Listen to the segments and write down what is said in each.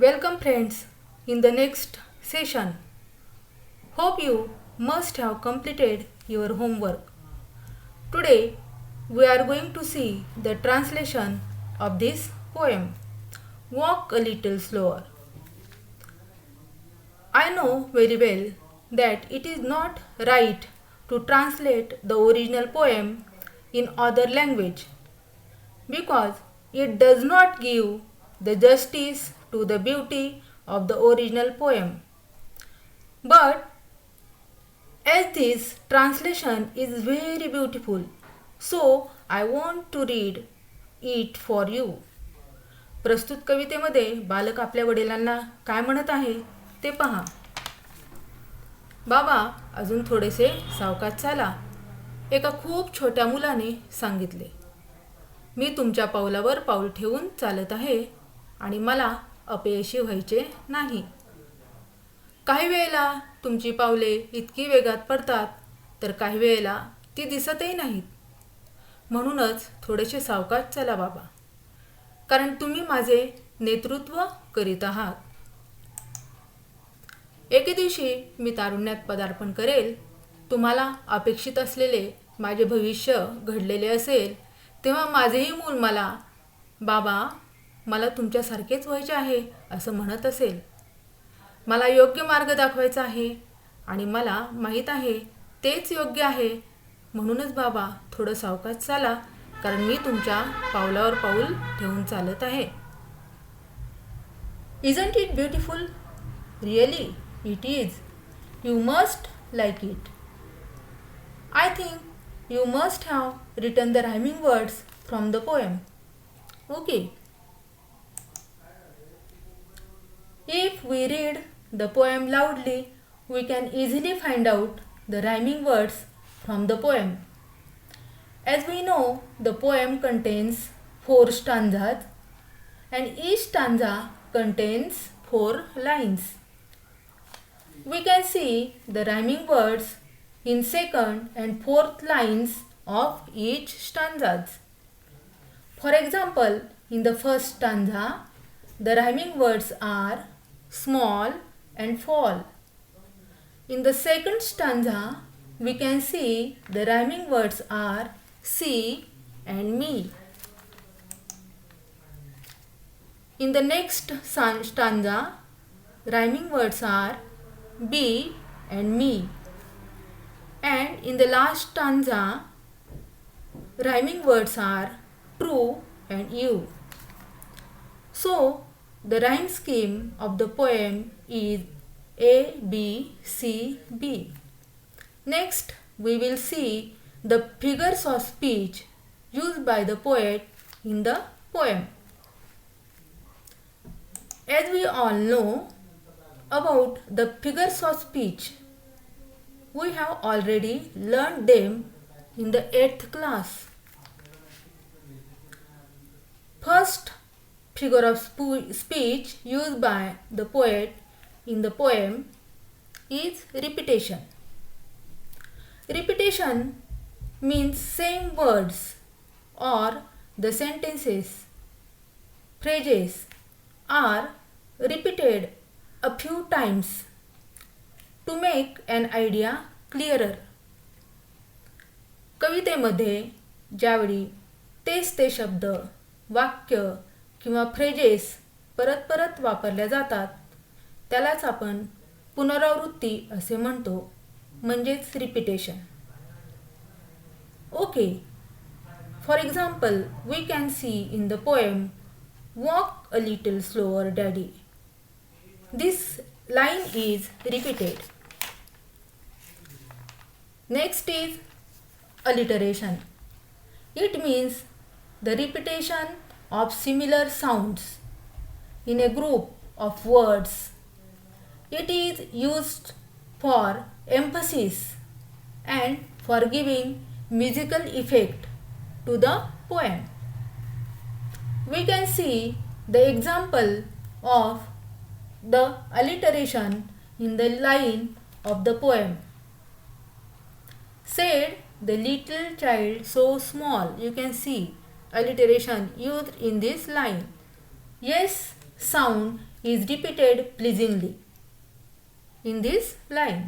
Welcome friends in the next session. Hope you must have completed your homework. Today we are going to see the translation of this poem. Walk a little slower. I know very well that it is not right to translate the original poem in other language because it does not give the justice to the beauty of the original poem. But as this translation is very beautiful, so I want to read it for you. प्रस्तुत कवितेमध्ये बालक आपल्या वडिलांना काय म्हणत आहे ते पहा. बाबा अजून थोडेसे सावकाश चाला. एका खूप छोट्या मुलाने सांगितले. मी तुमच्या पावलावर पाऊल ठेवून चालत आहे आणि मला अपयशी व्हायचे नाही. काही वेळेला तुमची पावले इतकी वेगात पडतात तर काही वेळेला ती दिसतही नाहीत. म्हणूनच थोडेसे सावकाश चला बाबा, कारण तुम्ही माझे नेतृत्व करीत आहात. एके दिवशी मी तारुण्यात पदार्पण करेल. तुम्हाला अपेक्षित असलेले माझे भविष्य घडलेले असेल तेव्हा माझेही मूल मला, बाबा मला तुमच्यासारखेच व्हायचे आहे असं म्हणत असेल. मला योग्य मार्ग दाखवायचा आहे आणि मला माहीत आहे तेच योग्य आहे. म्हणूनच बाबा थोडं सावकाश चाला, कारण मी तुमच्या पावलावर पाऊल ठेवून चालत आहे. Isn't it beautiful? Really, it is. You must like it. I think you must have written the rhyming words from the poem. Okay. If we read the poem loudly, we can easily find out the rhyming words from the poem. As we know, the poem contains 4 stanzas and each stanza contains 4 lines. We can see the rhyming words in second and fourth lines of each stanzas. For example, in the first stanza, the rhyming words are small and fall. In the second stanza, we can see the rhyming words are see and me. In the next stanza, rhyming words are be and me. And in the last stanza, rhyming words are true and you. So, the rhyme scheme of the poem is A, B, C, B. Next, we will see the figures of speech used by the poet in the poem. As we all know about the figures of speech, we have already learned them in the 8th class. First figure of speech used by the poet in the poem is repetition. Repetition means same words or the sentences, phrases are repeated a few times to make an idea clearer. कवितेमध्ये ज्यावेळी तेच ते शब्द, वाक्य किंवा phrases परत परत वापरल्या जातात त्यालाच आपण पुनरावृत्ती असे म्हणतो, म्हणजेच repetition. Okay, for example we can see in the poem walk a little slower daddy. This line is repeated. Next is alliteration. It means the repetition of similar sounds in a group of words. It is used for emphasis and for giving musical effect to the poem. We can see the example of the alliteration in the line of the poem. Said the little child so small. You can see alliteration used in this line. Yes sound is repeated pleasingly in this line.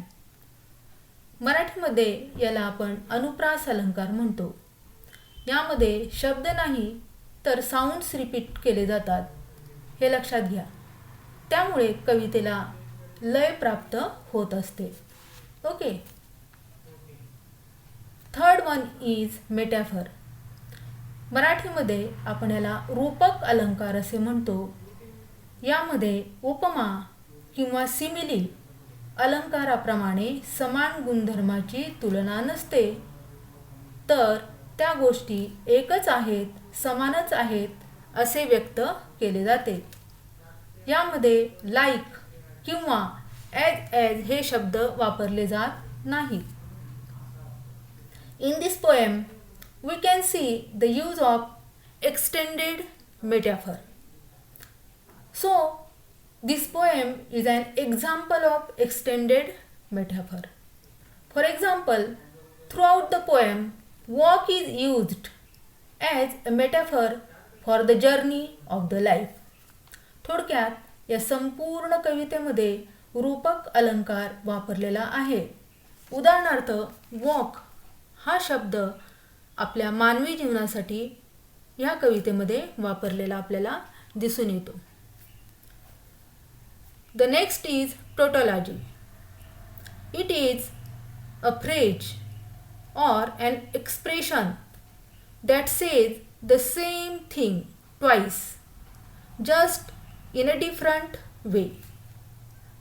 मराठीमध्ये याला आपण अनुप्रास अलंकार म्हणतो. यामध्ये शब्द नाही तर साऊंड्स रिपीट केले जातात, हे लक्षात घ्या. त्यामुळे कवितेला लय प्राप्त होत असते. ओके. Third one is मेटॅफर. मराठीमध्ये आपण याला रूपक अलंकार असे म्हणतो. यामध्ये उपमा किंवा सिमिली अलंकाराप्रमाणे समान गुणधर्माची तुलना नसते, तर त्या गोष्टी एकच आहेत, समानच आहेत असे व्यक्त केले जाते. यामध्ये लाईक किंवा ॲज हे शब्द वापरले जात नाहीत. In this poem, we can see the use of extended metaphor. So, this poem is an example of extended metaphor. For example, throughout the poem, walk is used as a metaphor for the journey of the life. थोडक्यात या संपूर्ण कवितेमध्ये रूपक अलंकार वापरलेला आहे. उदाहरणार्थ walk हा शब्द आपल्या मानवी जीवनासाठी या कवितेमध्ये वापरलेला आपल्याला दिसून येतो. The next is tautology. It is a phrase or an expression that says the same thing twice, just in a different way.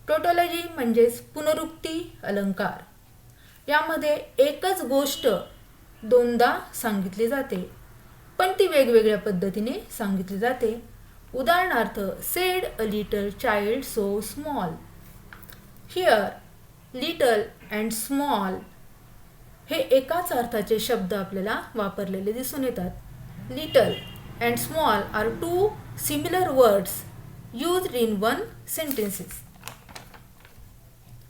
Tautology म्हणजेच पुनरुक्ती अलंकार. यामध्ये एकच गोष्ट दोनदा सांगितली जाते, पण ती वेगवेगळ्या पद्धतीने सांगितली जाते. उदाहरणार्थ said a little child so small. Here little and small हे एकाच अर्थाचे शब्द आपल्याला वापरलेले दिसून येतात. Little and small are two similar words used in one sentences.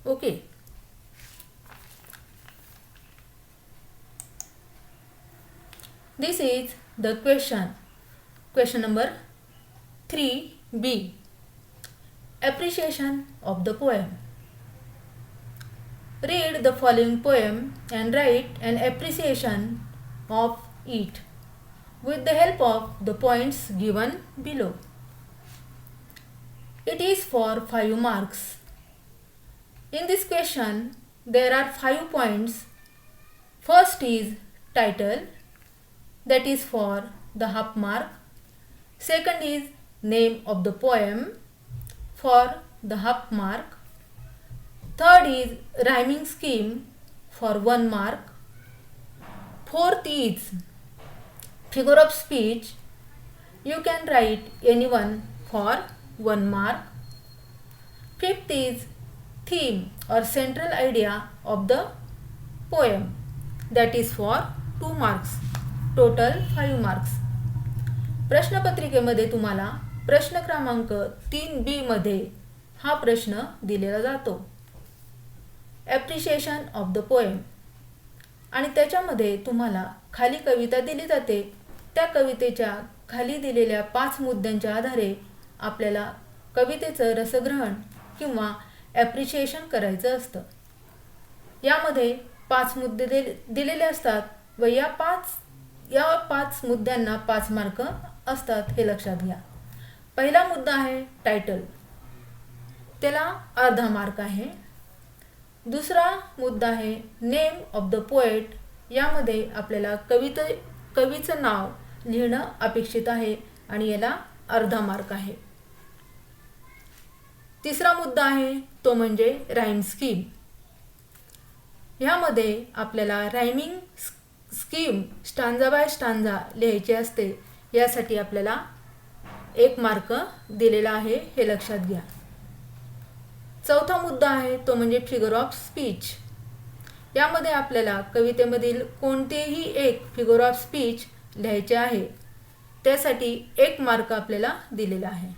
Okay. This is the question. Question number 3B. Appreciation of the poem. Read the following poem and write an appreciation of it with the help of the points given below. It is for 5 marks. In this question, there are 5 points. First is title, that is for the half mark. Second is name of the poem for the half mark. Third is rhyming scheme for 1 mark. Fourth is figure of speech. You can write anyone for 1 mark. Fifth is theme or central idea of the poem, that is for 2 marks. Total 5 marks. प्रश्नपत्रिकेमध्ये तुम्हाला प्रश्न क्रमांक 3B मध्ये हा प्रश्न दिलेला जातो. Appreciation of the poem. आणि त्याच्यामध्ये तुम्हाला खाली कविता दिली जाते. त्या कवितेच्या खाली दिलेल्या 5 मुद्द्यांच्या आधारे आपल्याला कवितेचं रसग्रहण किंवा ॲप्रिशिएशन करायचं असतं. यामध्ये 5 मुद्दे दिलेले असतात व या 5 मुद्द्यांना 5 मार्क असतात, हे लक्षात घ्या. पहिला मुद्दा आहे टायटल, त्याला अर्धा मार्क आहे. दुसरा मुद्दा आहे नेम ऑफ द पोएट. यामध्ये आपल्याला कवीचं नाव लिहिणं अपेक्षित आहे आणि याला अर्धा मार्क आहे. तिसरा मुद्दा आहे तो म्हणजे राईम स्कीम. ह्यामध्ये आपल्याला rhyming scheme stanza by stanza लिहायची असते. यासाठी आपल्याला 1 मार्क दिलेला आहे, हे लक्षात घ्या. चौथा मुद्दा आहे तो म्हणजे फिगर ऑफ स्पीच. यामध्ये आपल्याला कवितेमधील कोणतेही एक फिगर ऑफ स्पीच लिहायचे आहे. त्यासाठी 1 मार्क आपल्याला दिलेला आहे.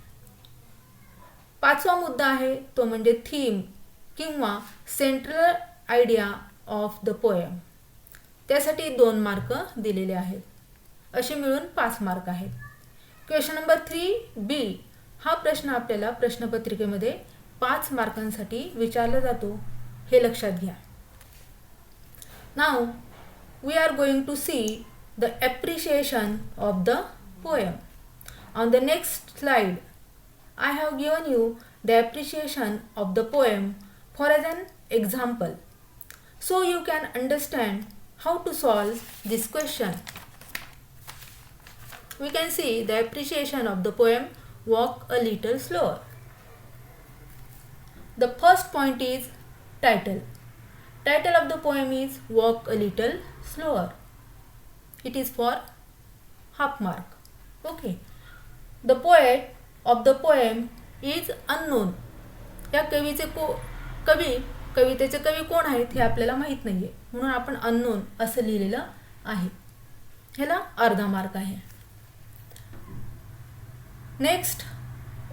पाचवा मुद्दा आहे तो म्हणजे थीम किंवा central idea of the poem. त्यासाठी 2 मार्क दिलेले आहेत. असे मिळून 5 मार्क आहेत. Question number 3B. हा प्रश्न आपल्याला प्रश्नपत्रिकेमध्ये 5 मार्कांसाठी विचारला जातो, हे लक्षात घ्या. नाव we are going to see the appreciation of the poem. On the next slide, I have given you the appreciation of the poem for as an example, so you can understand how to solve this question. We can see the appreciation of the poem Walk a Little Slower. The first point is title. Title of the poem is Walk a Little Slower. It is for half mark. Okay. The poet of the poem is unknown. या कवितेचे कवी कोण आहेत हे आपल्याला माहीत नाहीये, म्हणून आपण अननोन असं लिहिलेलं आहे. ह्याला अर्धा मार्क आहे. Next,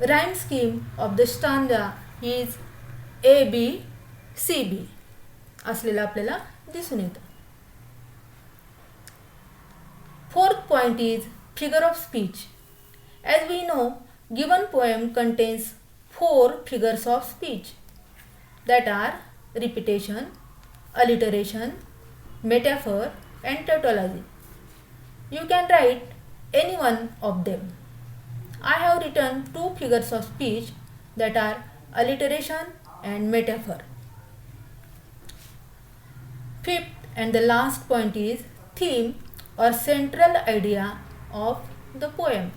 rhyme scheme of the stanza is ABCB असलेलं आपल्याला दिसून येतं. Fourth point is figure of speech. As we know, given poem contains 4 figures of speech that are repetition, alliteration, metaphor and tautology. You can write any one of them. I have written 2 figures of speech that are alliteration and metaphor. Fifth and the last point is theme or central idea of the poem.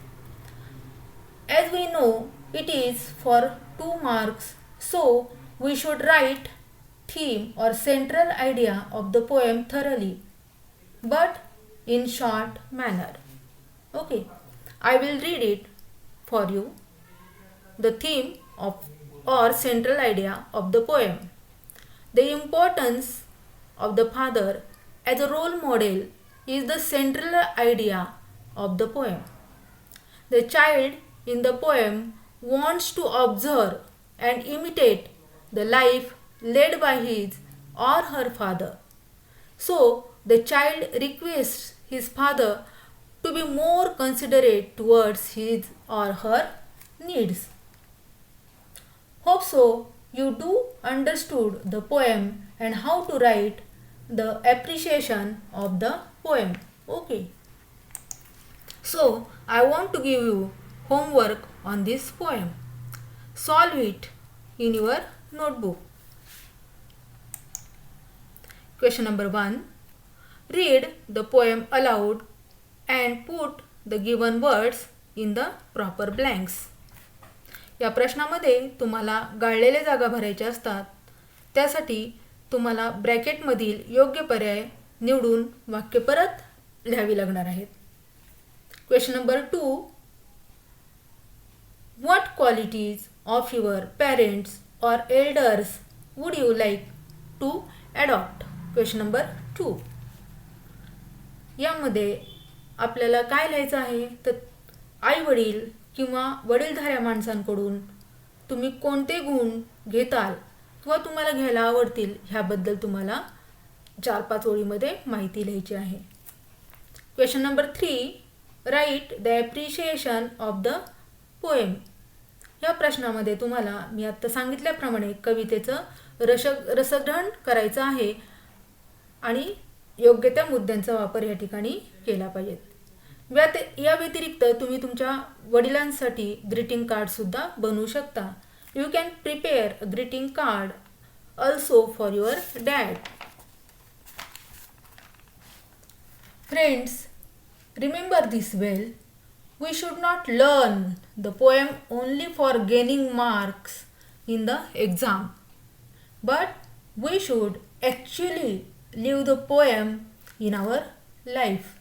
As we know, it is for 2 marks, so we should write theme or central idea of the poem thoroughly, but in short manner. Okay, I will read it for you. The theme of or central idea of the poem. The importance of the father as a role model is the central idea of the poem. The child in the poem wants to observe and imitate the life led by his or her father. So the child requests his father to be more considerate towards his or her needs. Hope so you do understood the poem and how to write the appreciation of the poem. Okay. So I want to give you homework on this poem. Solve it in your notebook. Question number 1. Read the poem aloud and put the given words in the proper blanks. या प्रश्नामध्ये तुम्हाला गाळलेल्या जागा भरायच्या असतात. त्यासाठी तुम्हाला ब्रॅकेटमधील योग्य पर्याय निवडून वाक्य परत लिहावी लागणार आहेत. Question number 2. What qualities of your parents or elders would you like to adopt? Question number 2. यामध्ये आपल्याला काय लिहायचं आहे तर आई वडील किंवा वडीलधाऱ्या माणसांकडून तुम्ही कोणते गुण घेताल किंवा तुम्हाला घ्यायला आवडतील ह्याबद्दल तुम्हाला 4-5 ओळीमध्ये माहिती लिहायची आहे. Question number 3. Write the appreciation of the poem. या प्रश्नामध्ये तुम्हाला मी आत्ता सांगितल्याप्रमाणे कवितेचं रसग्रहण करायचं आहे आणि योग्य त्या मुद्द्यांचा वापर या ठिकाणी केला पाहिजे. या व्यतिरिक्त तुम्ही तुमच्या वडिलांसाठी ग्रीटिंग कार्डसुद्धा बनवू शकता. You can prepare a greeting card also for your dad. Friends, remember this well. We should not learn the poem only for gaining marks in the exam, but we should actually live the poem in our life.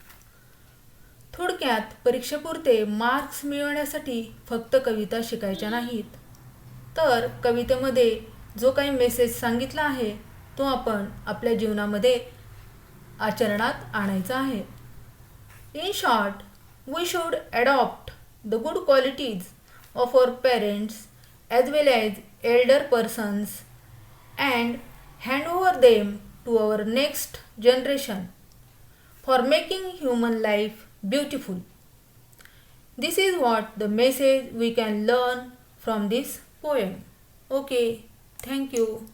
थोडक्यात परीक्षेपुरते marks मिळवण्यासाठी फक्त कविता शिकायच्या नाहीत, तर कवितेमध्ये जो काही message सांगितला आहे तो आपण आपल्या जीवनामध्ये आचरणात आणायचा आहे. In short, we should adopt the good qualities of our parents as well as elder persons and hand over them to our next generation for making human life beautiful. This is what the message we can learn from this poem. Okay, thank you.